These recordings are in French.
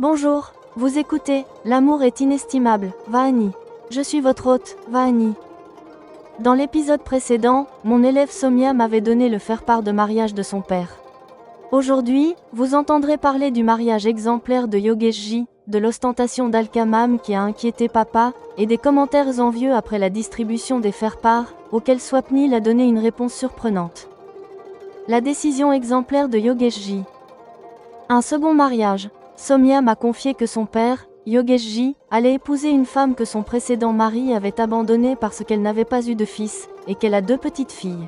Bonjour, vous écoutez, l'amour est inestimable, Vahani. Je suis votre hôte, Vahani. Dans l'épisode précédent, mon élève Somia m'avait donné le faire-part de mariage de son père. Aujourd'hui, vous entendrez parler du mariage exemplaire de Yogeshji, de l'ostentation d'Al-Kamam qui a inquiété papa, et des commentaires envieux après la distribution des faire-part, auxquels Swapnil a donné une réponse surprenante. La décision exemplaire de Yogeshji. Un second mariage. Somia m'a confié que son père, Yogeshji, allait épouser une femme que son précédent mari avait abandonnée parce qu'elle n'avait pas eu de fils, et qu'elle a 2 petites filles.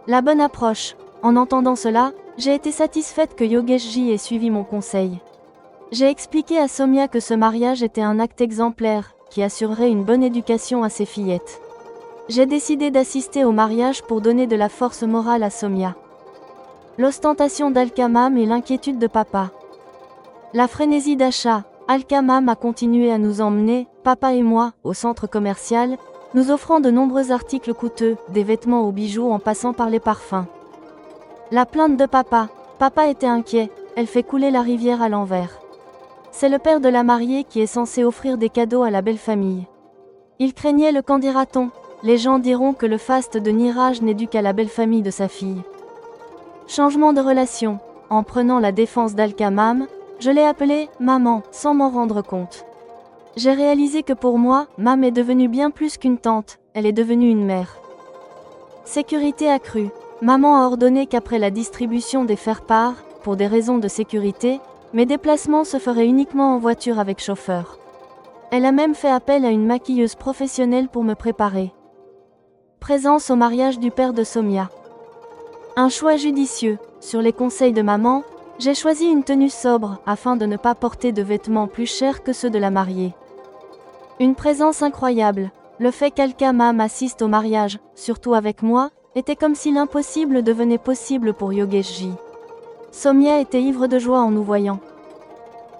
La bonne approche. En entendant cela, j'ai été satisfaite que Yogeshji ait suivi mon conseil. J'ai expliqué à Somia que ce mariage était un acte exemplaire, qui assurerait une bonne éducation à ses fillettes. J'ai décidé d'assister au mariage pour donner de la force morale à Somia. L'ostentation d'Al-Kamam et l'inquiétude de papa. La frénésie d'achat. Al-Kamam a continué à nous emmener, papa et moi, au centre commercial, nous offrant de nombreux articles coûteux, des vêtements aux bijoux en passant par les parfums. La plainte de papa. Papa était inquiet, elle fait couler la rivière à l'envers. C'est le père de la mariée qui est censé offrir des cadeaux à la belle famille. Il craignait le qu'en dira-t-on. Les gens diront que le faste de Niraj n'est dû qu'à la belle famille de sa fille. Changement de relation. En prenant la défense d'Al-Kamam, je l'ai appelée « maman » sans m'en rendre compte. J'ai réalisé que pour moi, Mam est devenue bien plus qu'une tante, elle est devenue une mère. Sécurité accrue. Maman a ordonné qu'après la distribution des faire-part, pour des raisons de sécurité, mes déplacements se feraient uniquement en voiture avec chauffeur. Elle a même fait appel à une maquilleuse professionnelle pour me préparer. Présence au mariage du père de Somia. Un choix judicieux. Sur les conseils de maman, j'ai choisi une tenue sobre, afin de ne pas porter de vêtements plus chers que ceux de la mariée. Une présence incroyable. Le fait qu'Al-Kamam assiste au mariage, surtout avec moi, était comme si l'impossible devenait possible pour Yogeshji. Somia était ivre de joie en nous voyant.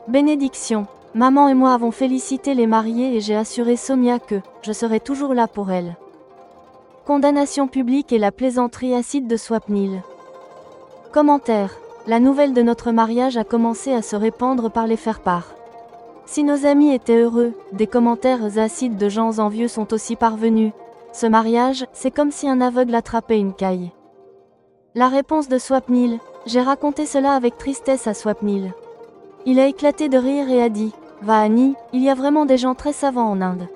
Bénédiction. Maman et moi avons félicité les mariés et j'ai assuré Somia que je serai toujours là pour elle. Condamnation publique et la plaisanterie acide de Swapnil. Commentaire. La nouvelle de notre mariage a commencé à se répandre par les faire-part. Si nos amis étaient heureux, des commentaires acides de gens envieux sont aussi parvenus. Ce mariage, c'est comme si un aveugle attrapait une caille. La réponse de Swapnil. J'ai raconté cela avec tristesse à Swapnil. Il a éclaté de rire et a dit « Vahani, il y a vraiment des gens très savants en Inde.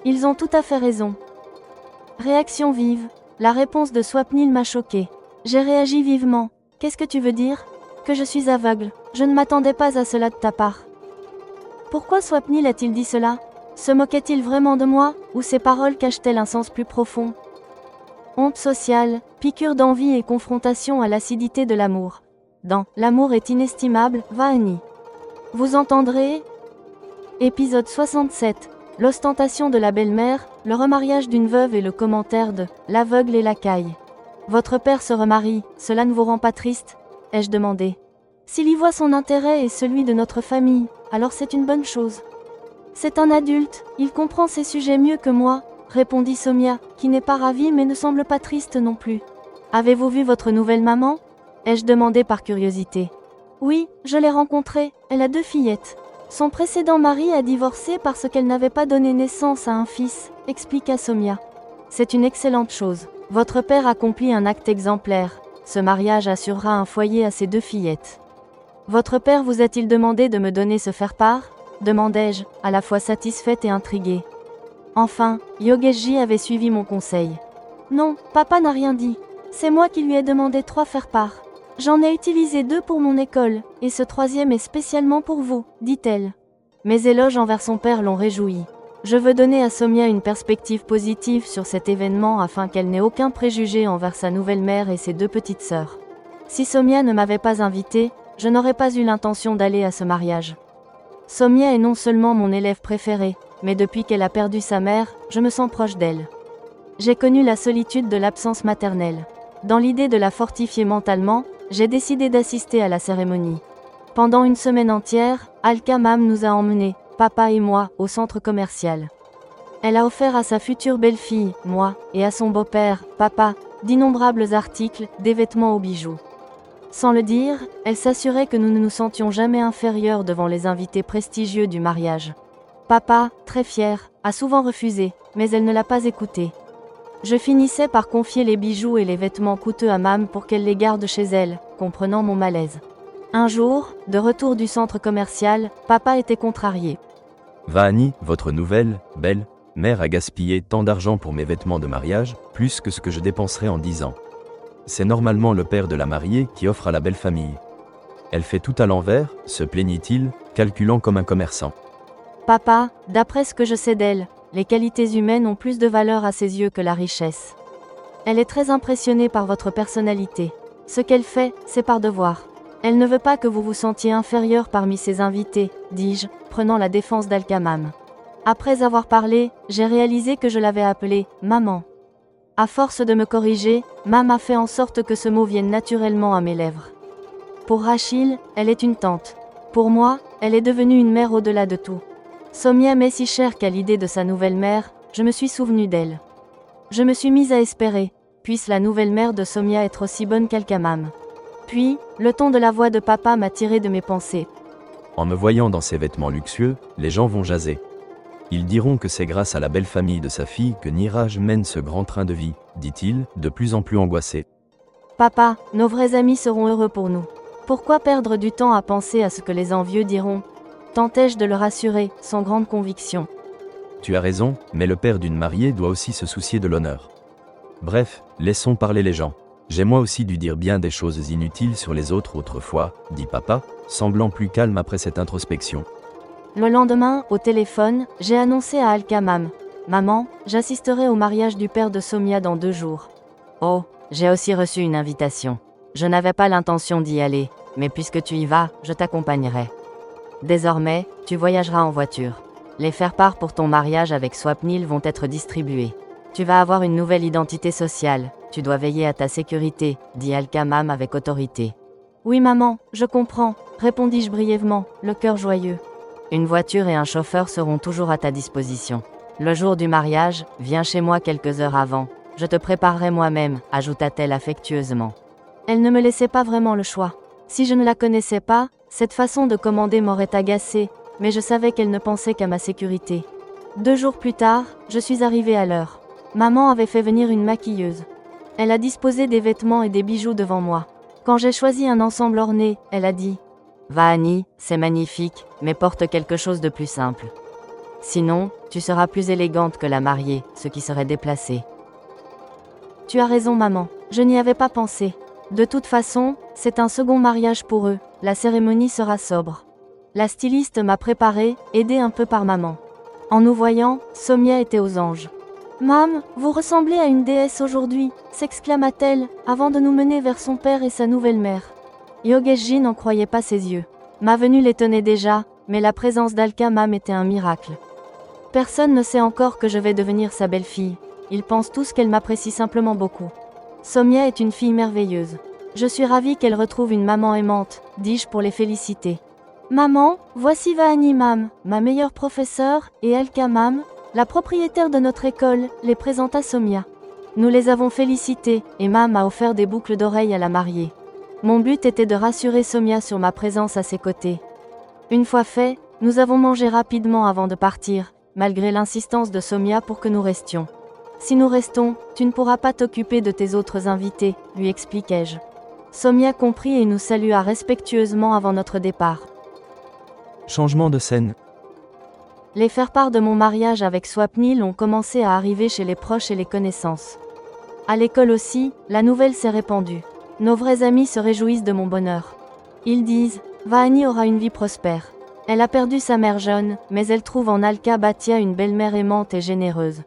Ils ont tout à fait raison. » Réaction vive. La réponse de Swapnil m'a choquée. J'ai réagi vivement. Qu'est-ce que tu veux dire? Que je suis aveugle. Je ne m'attendais pas à cela de ta part. Pourquoi Swapnil a-t-il dit cela? Se moquait-il vraiment de moi, ou ses paroles cachent-elles un sens plus profond? Honte sociale, piqûre d'envie et confrontation à l'acidité de l'amour. Dans « L'amour est inestimable », Vahani. Vous entendrez? Épisode 67. L'ostentation de la belle-mère, le remariage d'une veuve et le commentaire de « L'aveugle et la caille ». Votre père se remarie, cela ne vous rend pas triste? Ai-je demandé. S'il y voit son intérêt et celui de notre famille, alors c'est une bonne chose. C'est un adulte, il comprend ces sujets mieux que moi, répondit Somia, qui n'est pas ravie mais ne semble pas triste non plus. Avez-vous vu votre nouvelle maman? Ai-je demandé par curiosité. Oui, je l'ai rencontrée, elle a 2 fillettes. Son précédent mari a divorcé parce qu'elle n'avait pas donné naissance à un fils, expliqua Somia. C'est une excellente chose. Votre père accomplit un acte exemplaire. Ce mariage assurera un foyer à ses 2 fillettes. Votre père vous a-t-il demandé de me donner ce faire-part? Demandai-je, à la fois satisfaite et intriguée. Enfin, Yogeshji avait suivi mon conseil. Non, papa n'a rien dit. C'est moi qui lui ai demandé 3 faire-part. J'en ai utilisé 2 pour mon école, et ce 3e est spécialement pour vous, dit-elle. Mes éloges envers son père l'ont réjoui. Je veux donner à Somia une perspective positive sur cet événement afin qu'elle n'ait aucun préjugé envers sa nouvelle mère et ses 2 petites sœurs. Si Somia ne m'avait pas invitée, je n'aurais pas eu l'intention d'aller à ce mariage. Somia est non seulement mon élève préféré, mais depuis qu'elle a perdu sa mère, je me sens proche d'elle. J'ai connu la solitude de l'absence maternelle. Dans l'idée de la fortifier mentalement, j'ai décidé d'assister à la cérémonie. Pendant une semaine entière, Al-Kamam nous a emmenés, papa et moi, au centre commercial. Elle a offert à sa future belle-fille, moi, et à son beau-père, papa, d'innombrables articles, des vêtements aux bijoux. Sans le dire, elle s'assurait que nous ne nous sentions jamais inférieurs devant les invités prestigieux du mariage. Papa, très fier, a souvent refusé, mais elle ne l'a pas écouté. Je finissais par confier les bijoux et les vêtements coûteux à Mam pour qu'elle les garde chez elle, comprenant mon malaise. Un jour, de retour du centre commercial, papa était contrarié. Vahani, votre nouvelle, belle, mère a gaspillé tant d'argent pour mes vêtements de mariage, plus que ce que je dépenserais en 10 ans. C'est normalement le père de la mariée qui offre à la belle famille. Elle fait tout à l'envers, se plaignit-il, calculant comme un commerçant. Papa, d'après ce que je sais d'elle, les qualités humaines ont plus de valeur à ses yeux que la richesse. Elle est très impressionnée par votre personnalité. Ce qu'elle fait, c'est par devoir. Elle ne veut pas que vous vous sentiez inférieur parmi ses invités, dis-je, prenant la défense d'Al-Kamam. Après avoir parlé, j'ai réalisé que je l'avais appelée « maman ». À force de me corriger, Mam a fait en sorte que ce mot vienne naturellement à mes lèvres. Pour Rachil, elle est une tante. Pour moi, elle est devenue une mère au-delà de tout. Somia m'est si chère qu'à l'idée de sa nouvelle mère, je me suis souvenu d'elle. Je me suis mise à espérer, puisse la nouvelle mère de Somia être aussi bonne qu'Al-Kamam. Puis, le ton de la voix de papa m'a tiré de mes pensées. En me voyant dans ces vêtements luxueux, les gens vont jaser. Ils diront que c'est grâce à la belle famille de sa fille que Niraj mène ce grand train de vie, dit-il, de plus en plus angoissé. Papa, nos vrais amis seront heureux pour nous. Pourquoi perdre du temps à penser à ce que les envieux diront ? Tentai-je de le rassurer, sans grande conviction. Tu as raison, mais le père d'une mariée doit aussi se soucier de l'honneur. Bref, laissons parler les gens. J'ai moi aussi dû dire bien des choses inutiles sur les autres autrefois, dit papa, semblant plus calme après cette introspection. Le lendemain, au téléphone, j'ai annoncé à Al-Kamam. « Maman, j'assisterai au mariage du père de Somia dans 2 jours. » Oh, j'ai aussi reçu une invitation. Je n'avais pas l'intention d'y aller, mais puisque tu y vas, je t'accompagnerai. Désormais, tu voyageras en voiture. Les faire-part pour ton mariage avec Swapnil vont être distribués. Tu vas avoir une nouvelle identité sociale, tu dois veiller à ta sécurité, dit Al-Kamam avec autorité. Oui maman, je comprends, répondis-je brièvement, le cœur joyeux. Une voiture et un chauffeur seront toujours à ta disposition. Le jour du mariage, viens chez moi quelques heures avant. Je te préparerai moi-même, ajouta-t-elle affectueusement. Elle ne me laissait pas vraiment le choix. Si je ne la connaissais pas, cette façon de commander m'aurait agacée, mais je savais qu'elle ne pensait qu'à ma sécurité. 2 jours plus tard, je suis arrivée à l'heure. Maman avait fait venir une maquilleuse. Elle a disposé des vêtements et des bijoux devant moi. Quand j'ai choisi un ensemble orné, elle a dit « Vahani, c'est magnifique, mais porte quelque chose de plus simple. Sinon, tu seras plus élégante que la mariée, ce qui serait déplacé. » Tu as raison maman, je n'y avais pas pensé. De toute façon, c'est un second mariage pour eux, la cérémonie sera sobre. La styliste m'a préparée, aidée un peu par maman. En nous voyant, Somia était aux anges. « Mam, vous ressemblez à une déesse aujourd'hui » s'exclama-t-elle, avant de nous mener vers son père et sa nouvelle mère. Yogesh n'en croyait pas ses yeux. Ma venue l'étonnait déjà, mais la présence d'Al-Kamam était un miracle. Personne ne sait encore que je vais devenir sa belle-fille. Ils pensent tous qu'elle m'apprécie simplement beaucoup. Somia est une fille merveilleuse. Je suis ravie qu'elle retrouve une maman aimante, dis-je pour les féliciter. Maman, voici Vahani Mam, ma meilleure professeure, et Al-Kamam, la propriétaire de notre école, les présenta Somia. Nous les avons félicités, et Mam a offert des boucles d'oreilles à la mariée. Mon but était de rassurer Somia sur ma présence à ses côtés. Une fois fait, nous avons mangé rapidement avant de partir, malgré l'insistance de Somia pour que nous restions. Si nous restons, tu ne pourras pas t'occuper de tes autres invités, lui expliquai-je. Somia comprit et nous salua respectueusement avant notre départ. Changement de scène. Les faire-part de mon mariage avec Swapnil ont commencé à arriver chez les proches et les connaissances. À l'école aussi, la nouvelle s'est répandue. Nos vrais amis se réjouissent de mon bonheur. Ils disent « Vahani aura une vie prospère. Elle a perdu sa mère jeune, mais elle trouve en Alka Batia une belle-mère aimante et généreuse. »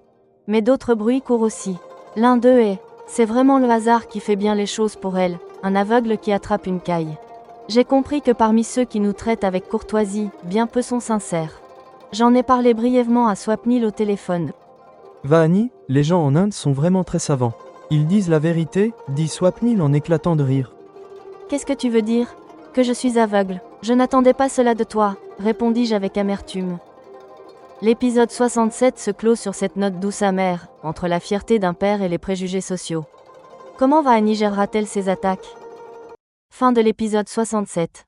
Mais d'autres bruits courent aussi. L'un d'eux est « C'est vraiment le hasard qui fait bien les choses pour elle, un aveugle qui attrape une caille. » J'ai compris que parmi ceux qui nous traitent avec courtoisie, bien peu sont sincères. J'en ai parlé brièvement à Swapnil au téléphone. Vahani, les gens en Inde sont vraiment très savants. Ils disent la vérité, dit Swapnil en éclatant de rire. Qu'est-ce que tu veux dire ? Que je suis aveugle. Je n'attendais pas cela de toi, répondis-je avec amertume. L'épisode 67 se clôt sur cette note douce amère, entre la fierté d'un père et les préjugés sociaux. Comment Vahani gérera-t-elle ses attaques ? Fin de l'épisode 67.